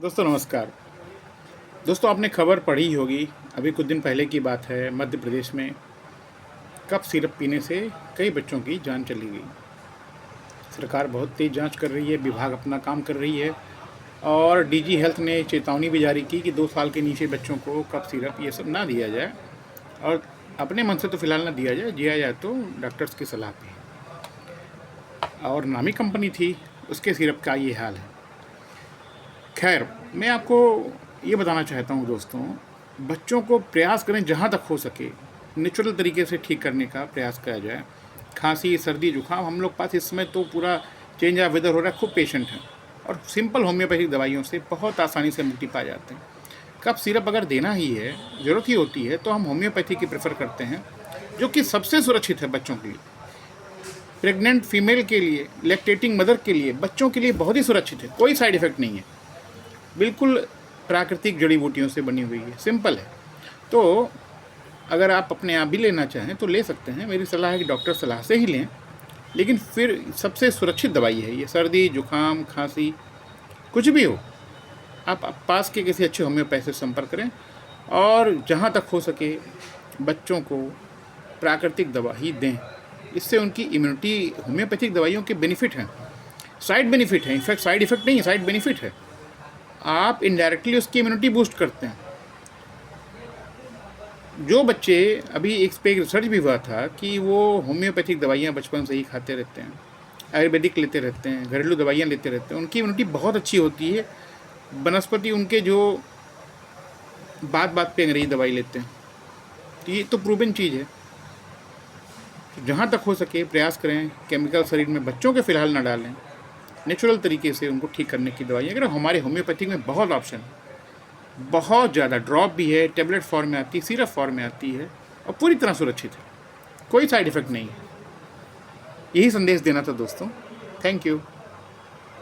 दोस्तों नमस्कार। दोस्तों आपने खबर पढ़ी होगी, अभी कुछ दिन पहले की बात है, मध्य प्रदेश में कफ सिरप पीने से कई बच्चों की जान चली गई। सरकार बहुत तेज़ जांच कर रही है, विभाग अपना काम कर रही है और डीजी हेल्थ ने चेतावनी भी जारी की कि 2 साल के नीचे बच्चों को कफ सिरप ये सब ना दिया जाए और अपने मन से तो फ़िलहाल ना दिया जाए तो डॉक्टर्स की सलाह पे। और नामी कंपनी थी, उसके सिरप का ये हाल है। खैर, मैं आपको ये बताना चाहता हूँ दोस्तों, बच्चों को प्रयास करें जहाँ तक हो सके नेचुरल तरीके से ठीक करने का प्रयास करा जाए। खांसी, सर्दी, जुकाम हम लोग पास इस समय तो पूरा चेंज ऑफ वेदर हो रहा है, खूब पेशेंट हैं और सिंपल होम्योपैथिक दवाइयों से बहुत आसानी से मुक्ति पा जाते हैं। कफ सिरप अगर देना ही है, ज़रूरत ही होती है, तो हम होम्योपैथी की प्रेफर करते हैं, जो कि सबसे सुरक्षित है बच्चों के लिए। प्रेग्नेंट फीमेल के लिए, लैक्टेटिंग मदर के लिए, बच्चों के लिए बहुत ही सुरक्षित है, कोई साइड इफ़ेक्ट नहीं है, बिल्कुल प्राकृतिक जड़ी बूटियों से बनी हुई है, सिंपल है। तो अगर आप अपने आप भी लेना चाहें तो ले सकते हैं, मेरी सलाह है कि डॉक्टर सलाह से ही लें, लेकिन फिर सबसे सुरक्षित दवाई है ये। सर्दी, जुकाम, खांसी कुछ भी हो, आप पास के किसी अच्छे होम्योपैथ से संपर्क करें और जहाँ तक हो सके बच्चों को प्राकृतिक दवा ही दें। इससे उनकी इम्यूनिटी, होम्योपैथिक दवाइयों के बेनिफिट हैं, साइड बेनिफिट हैं, इनफैक्ट साइड इफ़ेक्ट नहीं है, साइड बेनिफिट है। आप इनडायरेक्टली उसकी इम्यूनिटी बूस्ट करते हैं। जो बच्चे, अभी एक पे रिसर्च भी हुआ था कि वो होम्योपैथिक दवाइयाँ बचपन से ही खाते रहते हैं, आयुर्वेदिक लेते रहते हैं, घरेलू दवाइयाँ लेते रहते हैं, उनकी इम्यूनिटी बहुत अच्छी होती है। वनस्पति उनके जो बात बात पे अंग्रेजी दवाई लेते हैं, तो ये तो प्रूवन चीज़ है। तो जहाँ तक हो सके प्रयास करें, केमिकल शरीर में बच्चों के फ़िलहाल ना डालें, नेचुरल तरीके से उनको ठीक करने की दवाइयाँ। अगर हमारे होम्योपैथिक में बहुत ऑप्शन है, बहुत ज़्यादा, ड्रॉप भी है, टेबलेट फॉर्म में आती है, सिरप फॉर्म में आती है और पूरी तरह सुरक्षित है, कोई साइड इफ़ेक्ट नहीं है। यही संदेश देना था दोस्तों। Thank you.